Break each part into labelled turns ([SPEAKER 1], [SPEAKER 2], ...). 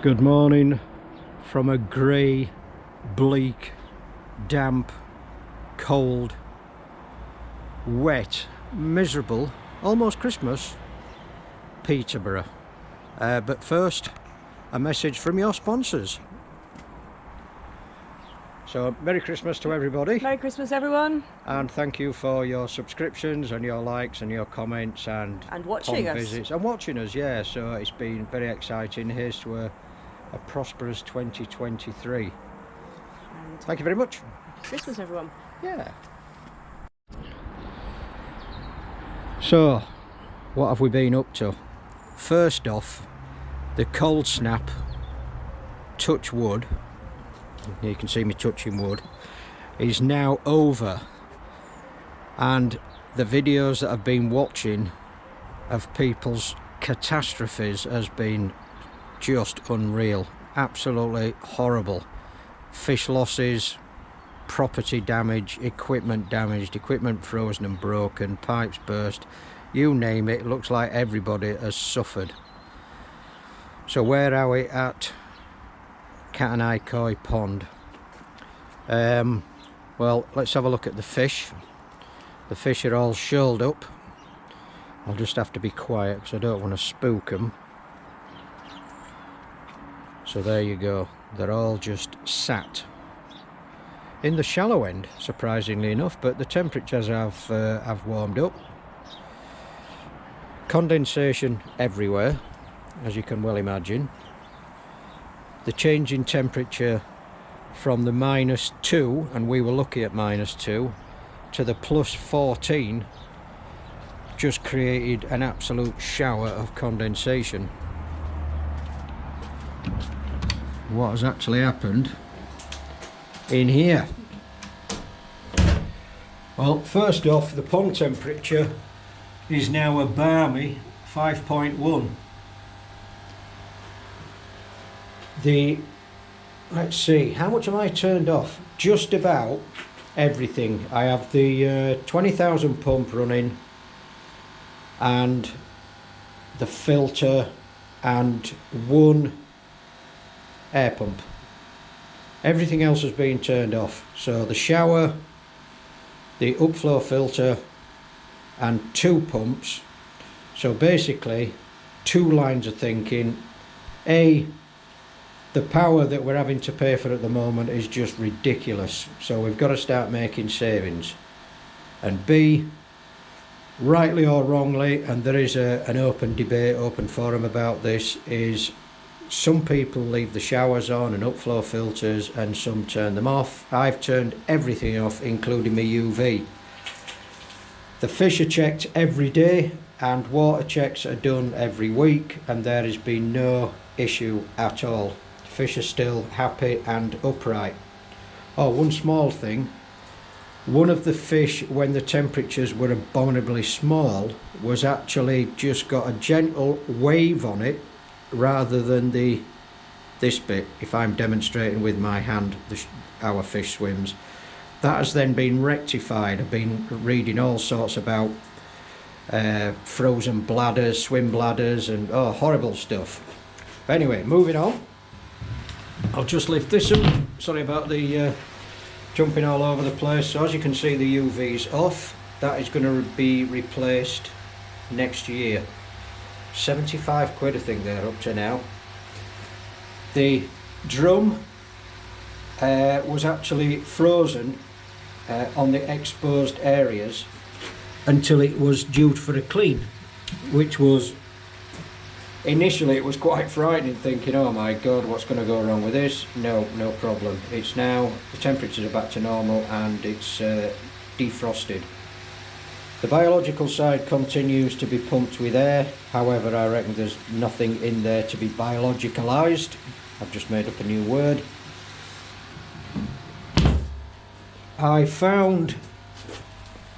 [SPEAKER 1] Good morning from a grey, bleak, damp, cold, wet, miserable, almost Christmas, Peterborough. But first, a message from your sponsors. So, Merry Christmas to everybody.
[SPEAKER 2] Merry Christmas, everyone.
[SPEAKER 1] And thank you for your subscriptions and your likes and your comments and
[SPEAKER 2] watching us.
[SPEAKER 1] visits. And watching us, yeah. So it's been very exciting. Here's to a prosperous 2023. And thank you very much.
[SPEAKER 2] Christmas, everyone.
[SPEAKER 1] Yeah. So, what have we been up to? First off, the cold snap, touch wood, you can see me touching wood, is now over, and the videos that I've been watching of people's catastrophes has been just unreal. Absolutely horrible. Fish losses, property damage, equipment damaged, equipment frozen and broken, pipes burst, you name it. It looks like everybody has suffered. So where are we at Cattanai Koi Pond? Well, let's have a look at the fish. The fish are all shoaled up. I'll just have to be quiet because I don't want to spook them. So there you go, they're all just sat in the shallow end, surprisingly enough, but the temperatures have warmed up. Condensation everywhere, as you can well imagine. The change in temperature from the -2, and we were lucky at -2, to the +14 just created an absolute shower of condensation. What has actually happened in here? Well, first off, the pond temperature is now a balmy 5.1. Let's see, how much have I turned off? Just about everything. I have the 20,000 pump running and the filter and one air pump. Everything else has been turned off. So the shower, the upflow filter and 2 pumps. So basically 2 lines of thinking. A, the power that we're having to pay for at the moment is just ridiculous, so we've got to start making savings. And B, rightly or wrongly, and there is an open debate, open forum about this, is some people leave the showers on and upflow filters and some turn them off. I've turned everything off, including my UV. The fish are checked every day and water checks are done every week, and there has been no issue at all. Fish are still happy and upright. Oh, one small thing. One of the fish, when the temperatures were abominably small, was actually just got a gentle wave on it rather than this bit. If I'm demonstrating with my hand our fish swims, that has then been rectified. I've been reading all sorts about frozen bladders, swim bladders, and horrible stuff. Anyway, moving on. I'll just lift this up. Sorry about the jumping all over the place. So as you can see, the UV's off. That is going to be replaced next year. 75 quid I think they're up to now. The drum was actually frozen on the exposed areas until it was due for a clean, which was initially, it was quite frightening, thinking, oh my god, what's going to go wrong with this? No problem. It's now, the temperatures are back to normal and it's defrosted. The biological side continues to be pumped with air. However, I reckon there's nothing in there to be biologicalized. I've just made up a new word. I found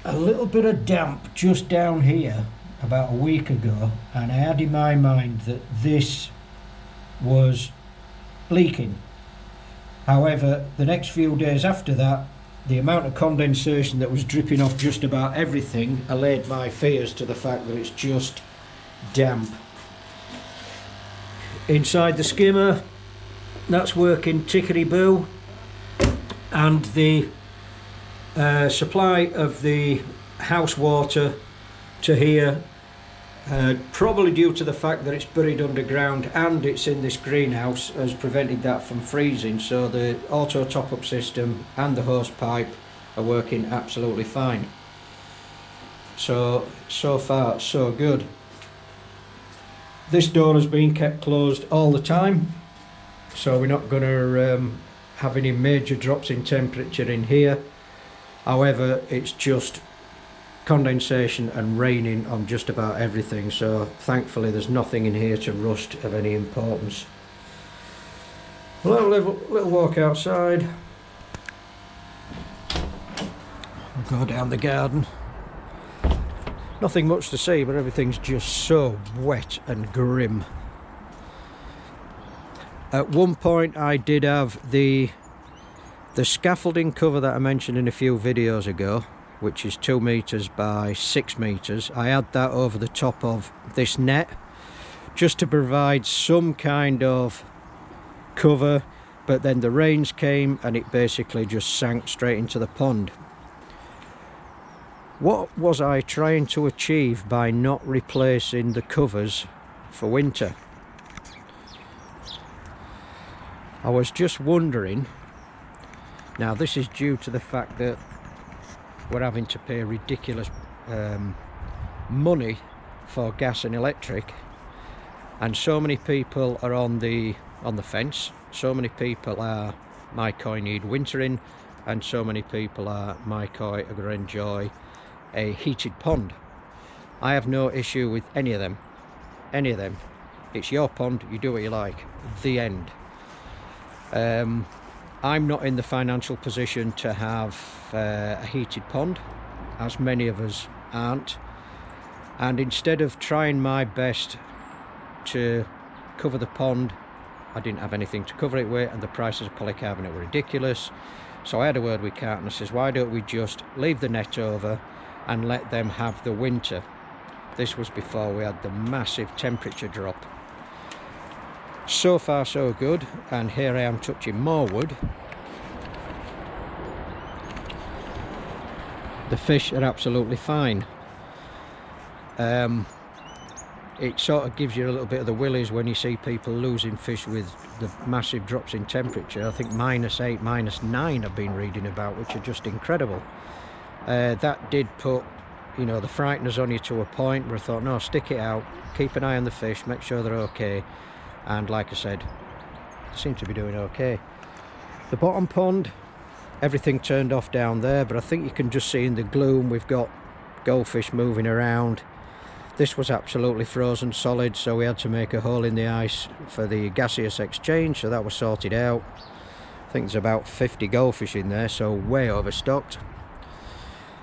[SPEAKER 1] a little bit of damp just down here about a week ago, and I had in my mind that this was leaking. However, the next few days after that, the amount of condensation that was dripping off just about everything allayed my fears to the fact that it's just damp. Inside the skimmer, that's working tickety-boo, and the supply of the house water to here, probably due to the fact that it's buried underground and it's in this greenhouse, has prevented that from freezing, so the auto top-up system and the hose pipe are working absolutely fine. So far so good. This door has been kept closed all the time, so we're not going to have any major drops in temperature in here. However, it's just condensation and raining on just about everything, so thankfully there's nothing in here to rust of any importance. Well, little walk outside. I'll go down the garden. Nothing much to see, but everything's just so wet and grim. At one point I did have the scaffolding cover that I mentioned in a few videos ago, which is 2 meters by 6 meters. I had that over the top of this net just to provide some kind of cover, but then the rains came and it basically just sank straight into the pond. What was I trying to achieve by not replacing the covers for winter? I was just wondering. Now this is due to the fact that we're having to pay ridiculous money for gas and electric, and so many people are on the fence. So many people are my koi need wintering, and so many people are my koi are going to enjoy a heated pond. I have no issue with any of them. It's your pond, you do what you like. The end. I'm not in the financial position to have a heated pond, as many of us aren't, and instead of trying my best to cover the pond, I didn't have anything to cover it with, and the prices of polycarbonate were ridiculous. So I had a word with Kat and I says, why don't we just leave the net over and let them have the winter. This was before we had the massive temperature drop. So far so good, and here I am touching more wood. The fish are absolutely fine. It sort of gives you a little bit of the willies when you see people losing fish with the massive drops in temperature. I think -8, -9 I've been reading about, which are just incredible. That did put, you know, the frighteners on you to a point where I thought, no, stick it out, keep an eye on the fish, make sure they're okay. And like I said, they seem to be doing okay. The bottom pond, everything turned off down there, but I think you can just see in the gloom we've got goldfish moving around. This was absolutely frozen solid, so we had to make a hole in the ice for the gaseous exchange, so that was sorted out. I think there's about 50 goldfish in there, so way overstocked.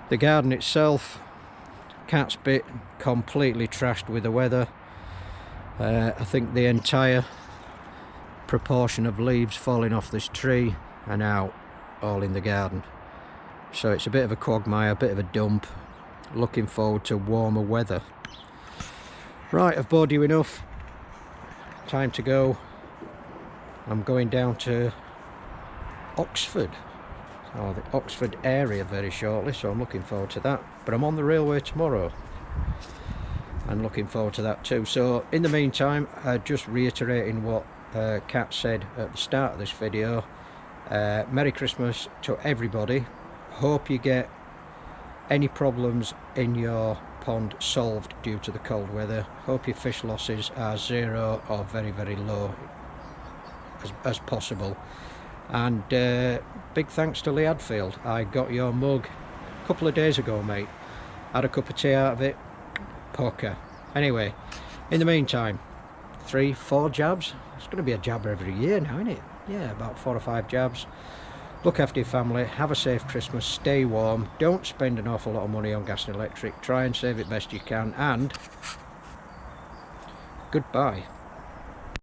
[SPEAKER 1] The garden itself, cat's bit, completely trashed with the weather. I think the entire proportion of leaves falling off this tree are now all in the garden. So it's a bit of a quagmire, a bit of a dump. Looking forward to warmer weather. Right, I've bored you enough. Time to go. I'm going down to Oxford, or the Oxford area, very shortly, so I'm looking forward to that. But I'm on the railway tomorrow and looking forward to that too. So in the meantime, just reiterating what Kat said at the start of this video, Merry Christmas to everybody. Hope you get any problems in your pond solved due to the cold weather. Hope your fish losses are zero or very, very low as possible. And big thanks to Lee Hadfield. I got your mug a couple of days ago, mate. Had a cup of tea out of it. Poker. Anyway, in the meantime, 3-4 jabs. It's going to be a jab every year now, isn't it? Yeah, about 4 or 5 jabs. Look after your family, have a safe Christmas, stay warm, don't spend an awful lot of money on gas and electric, try and save it best you can, and goodbye.